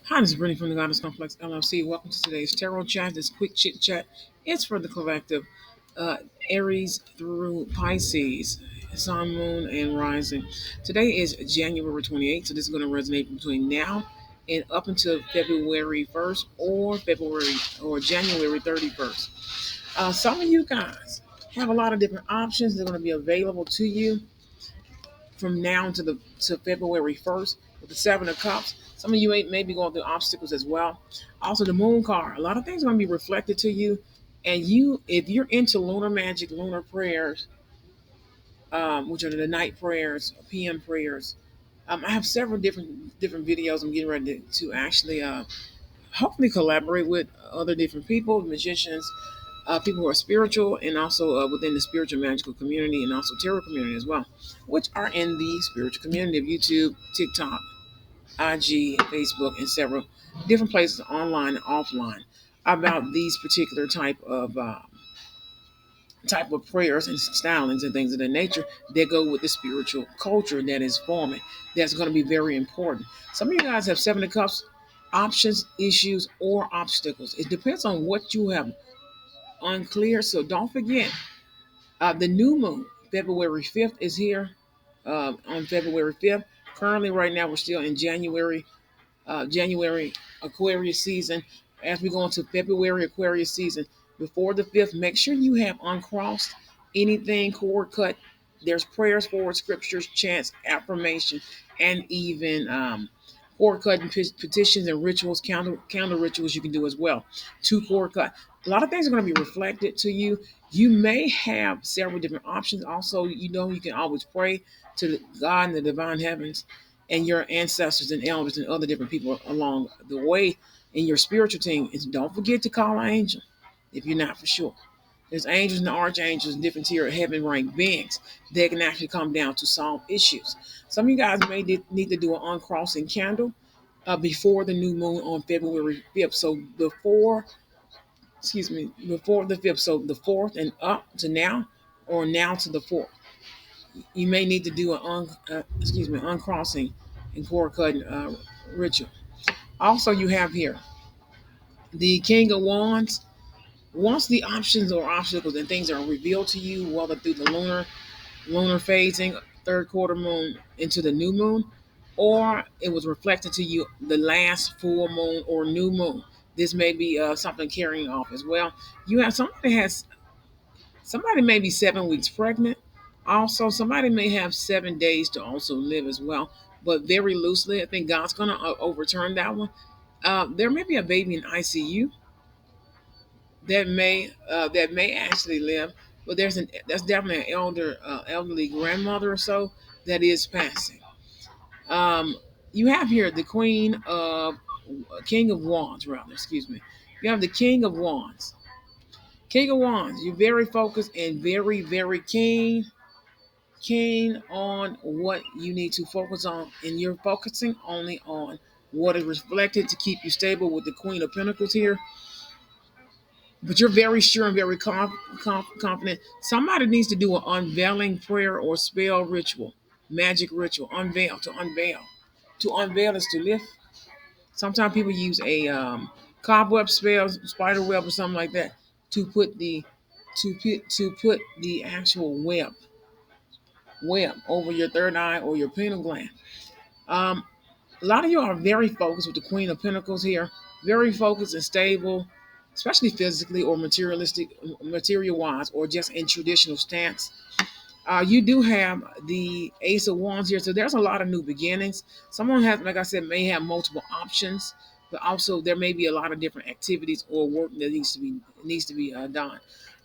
Hi, this is Brittany from the Goddess Complex LLC. Welcome to today's Tarot Chat. This quick chit chat is for the collective uh, Aries through Pisces, Sun, Moon, and Rising. Today is January 28th, so this is going to resonate between now and up until February 1st or January 31st. Some of you guys have a lot of different options that are going to be available to you from now to February 1st with the Seven of Cups. Some of you may be going through obstacles as well. Also, the Moon card. A lot of things are going to be reflected to you. And if you're into lunar magic, lunar prayers, which are the night prayers, PM prayers, I have several different videos I'm getting ready to actually hopefully collaborate with other different people, magicians, people who are spiritual, and also within the spiritual magical community, and also tarot community as well, which are in the spiritual community of YouTube, TikTok, IG, Facebook, and several different places online and offline about these particular type of prayers and stylings and things of that nature that go with the spiritual culture that is forming. That's going to be very important. Some of you guys have Seven of Cups options, issues, or obstacles. It depends on what you have unclear. So don't forget, the new moon, February 5th, is here on February 5th. Currently, right now, we're still in January Aquarius season. As we go into February Aquarius season, before the 5th, make sure you have uncrossed anything cord cut. There's prayers, forward scriptures, chants, affirmation, and even cord cutting petitions and rituals, counter rituals you can do as well. Two cord cut. A lot of things are going to be reflected to you. You may have several different options. Also, you can always pray to God and the divine heavens and your ancestors and elders and other different people along the way in your spiritual team. And don't forget to call an angel if you're not for sure. There's angels and archangels and different tier of heaven rank beings that can actually come down to solve issues. Some of you guys may need to do an uncrossing candle before the new moon on February 5th. So before the 5th. So the 4th and up to now, or now to the 4th. You may need to do uncrossing and cord cutting ritual. Also, you have here the King of Wands. Once the options or obstacles and things are revealed to you, whether through the lunar phasing, third quarter moon into the new moon, or it was reflected to you the last full moon or new moon. This may be something carrying off as well. You have somebody may be 7 weeks pregnant. Also, somebody may have 7 days to also live as well. But very loosely, I think God's going to overturn that one. There may be a baby in ICU that may actually live, but that's definitely an elderly grandmother or so that is passing. Um, you have here the King of Wands, rather. Excuse me. You have the King of Wands. King of Wands. You're very focused and very very keen on what you need to focus on, and you're focusing only on what is reflected to keep you stable with the Queen of Pentacles here. But you're very sure and very confident. Somebody needs to do an unveiling prayer or spell ritual, magic ritual. To unveil is to lift. Sometimes people use a cobweb spell, spider web, or something like that to put the actual web over your third eye or your pineal gland. Um, a lot of you are very focused with the Queen of Pentacles here, very focused and stable, especially physically or material wise, or just in traditional stance. You do have the Ace of Wands here, so there's a lot of new beginnings. Someone has, like I said, may have multiple options, but also there may be a lot of different activities or work that needs to be done.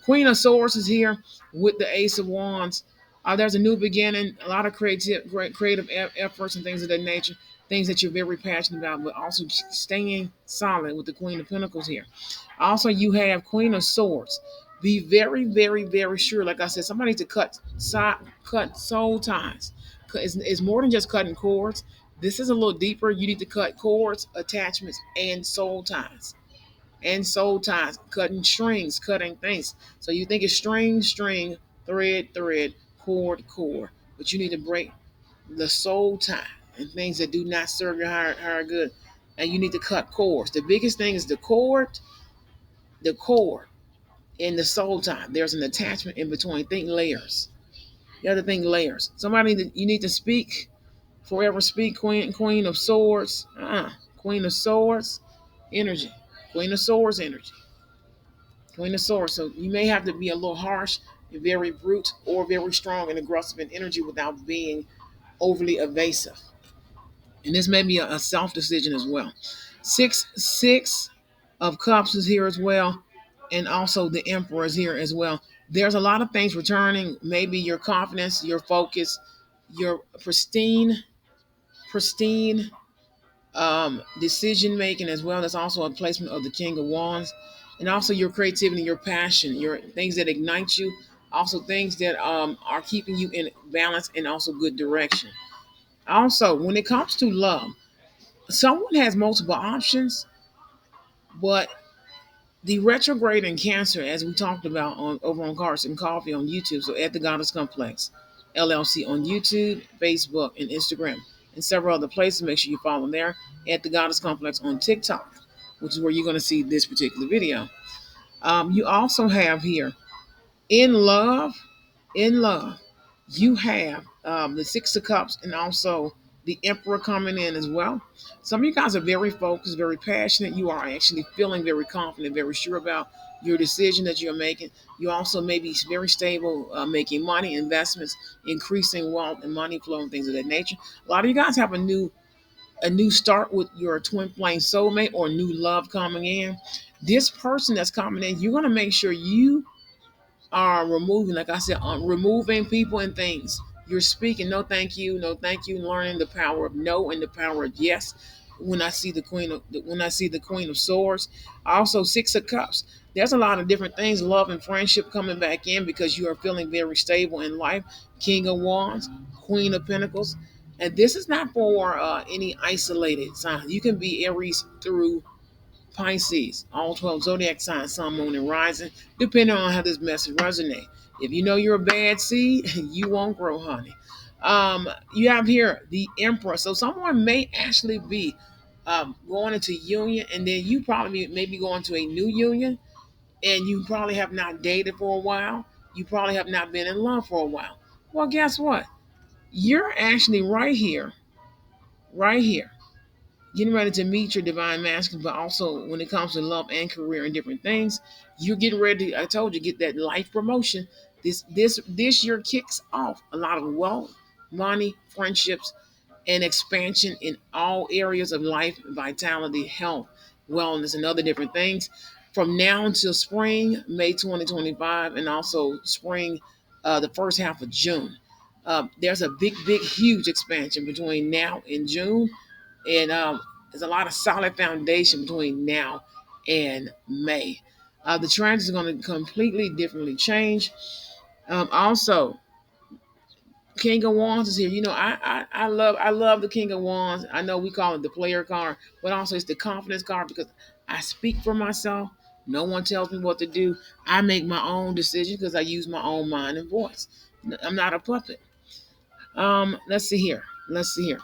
Queen of Swords is here with the Ace of Wands. There's a new beginning, a lot of creative efforts and things of that nature, things that you're very passionate about, but also staying solid with the Queen of Pentacles here. Also, you have Queen of Swords. Be very, very, very sure. Like I said, somebody needs to cut soul ties. It's more than just cutting cords. This is a little deeper. You need to cut cords, attachments, and soul ties. And soul ties, cutting strings, cutting things. So you think it's string, thread, cord. But you need to break the soul tie and things that do not serve your higher good. and you need to cut cords. The biggest thing is the cord in the soul tie. There's an attachment in between. Think layers. You have to think layers. Somebody that you need to speak, forever speak, Queen of Swords. Queen of Swords energy. Queen of Swords energy. Queen of Swords. So you may have to be a little harsh, very brute, or very strong and aggressive in energy without being overly evasive. And this may be a self decision as well. Six of Cups is here as well, and also the Emperor is here as well. There's a lot of things returning. Maybe your confidence, your focus, your pristine decision making as well. That's also a placement of the King of Wands, and also your creativity, your passion, your things that ignite you. Also things that are keeping you in balance and also good direction. Also, when it comes to love, someone has multiple options, but the retrograde in Cancer, as we talked about on over on Carson Coffee on YouTube, so at the Goddess Complex LLC on YouTube, Facebook, and Instagram, and several other places. Make sure you follow them there. At the Goddess Complex on TikTok, which is where you're going to see this particular video. You also have here in love, in love, you have the Six of Cups and also the Emperor coming in as well. Some of you guys are very focused, very passionate. You are actually feeling very confident, very sure about your decision that you're making. You also may be very stable, making money, investments, increasing wealth and money flow and things of that nature. A lot of you guys have a new start with your twin flame soulmate or new love coming in. This person that's coming in, you're going to make sure you are removing, like I said, removing people and things. You're speaking no thank you, no thank you, learning the power of no and the power of yes. When I see the Queen of Swords, also Six of Cups. There's a lot of different things, love and friendship coming back in because you are feeling very stable in life. King of Wands, Queen of Pentacles, and this is not for any isolated sign. You can be Aries through Pisces, all 12 zodiac signs, sun, moon, and rising, depending on how this message resonates. If you know you're a bad seed, you won't grow, honey. You have here the Emperor. So someone may actually be going into union, and then you probably may be going to a new union, and you probably have not dated for a while. You probably have not been in love for a while. Well, guess what? You're actually right here getting ready to meet your divine masculine, but also when it comes to love and career and different things, you're getting ready. I told you, get that life promotion. This year kicks off a lot of wealth, money, friendships, and expansion in all areas of life, vitality, health, wellness, and other different things. From now until spring, May 2025, and also spring, the first half of June. There's a big, huge expansion between now and June, and there's a lot of solid foundation between now and May. The trend is going to completely differently change. Also, King of Wands is here. You know, I love the King of Wands. I know we call it the player card, but also it's the confidence card because I speak for myself. No one tells me what to do. I make my own decisions because I use my own mind and voice. I'm not a puppet. Let's see here. Let's see here.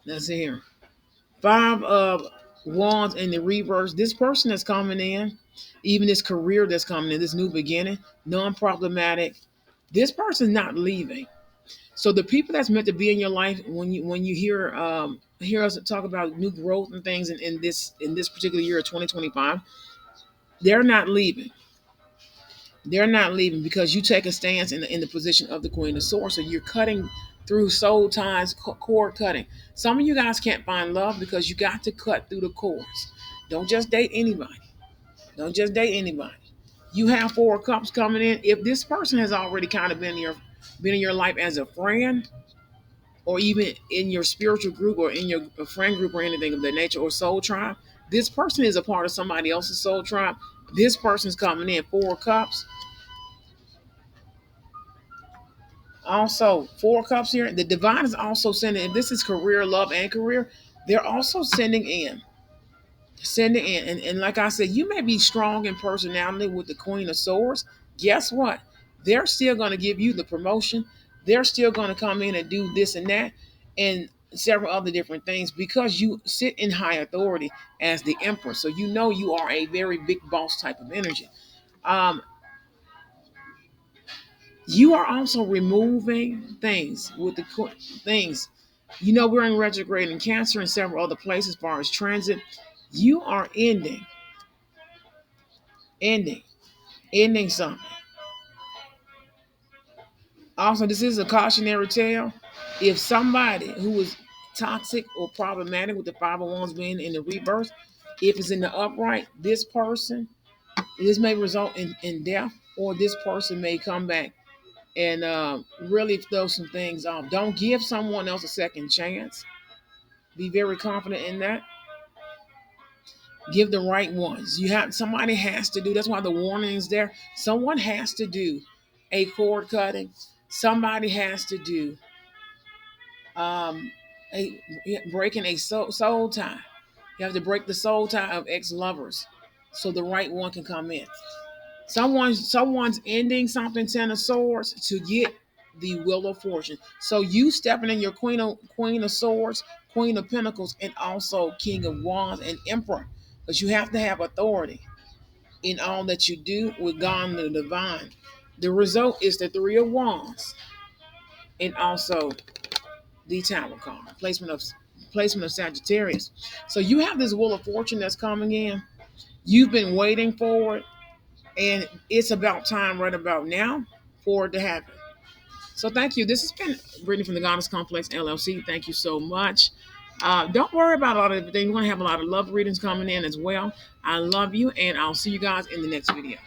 Let's see here. Five of Wands in the reverse. This person that's coming in, even this career that's coming in, this new beginning, non-problematic. This person's not leaving. So the people that's meant to be in your life, when you hear us talk about new growth and things in this particular year of 2025, they're not leaving. They're not leaving because you take a stance in the position of the Queen of Swords. So you're cutting through soul ties, cord cutting. Some of you guys can't find love because you got to cut through the cords. Don't just date anybody. Don't just date anybody. You have Four of Cups coming in. If this person has already kind of been in your life as a friend, or even in your spiritual group or in your friend group or anything of that nature or soul tribe, this person is a part of somebody else's soul tribe. This person's coming in. Four of Cups. Also, Four of Cups here. The divine is also sending, if this is career, love, and career, they're also sending in. And like I said, you may be strong in personality with the Queen of Swords. Guess what? They're still going to give you the promotion. They're still going to come in and do this and that. And several other different things because you sit in high authority as the emperor. So you know you are a very big boss type of energy. Um, you are also removing things with the things. You know, we're in retrograde in Cancer and several other places as far as transit. You are ending, ending something. Also, this is a cautionary tale. If somebody who is toxic or problematic with the 501s being in the rebirth, if it's in the upright, this may result in death, or this person may come back and really throw some things off. Don't give someone else a second chance. Be very confident in that. Give the right ones. Somebody has to do. That's why the warning is there. Someone has to do a cord cutting. Somebody has to do um, a breaking a soul tie. You have to break the soul tie of ex-lovers, so the right one can come in. Someone's ending something, Ten of Swords, to get the Wheel of Fortune. So you stepping in your Queen of Swords, Queen of Pentacles, and also King of Wands and Emperor, because you have to have authority in all that you do with God and the divine. The result is the Three of Wands and also the Tower card, placement of Sagittarius. So you have this Wheel of Fortune that's coming in. You've been waiting for it, and it's about time right about now for it to happen. So thank you. This has been Brittany from the Goddess Complex LLC. Thank you so much. Don't worry about all of everything. We're going to have a lot of love readings coming in as well. I love you, and I'll see you guys in the next video.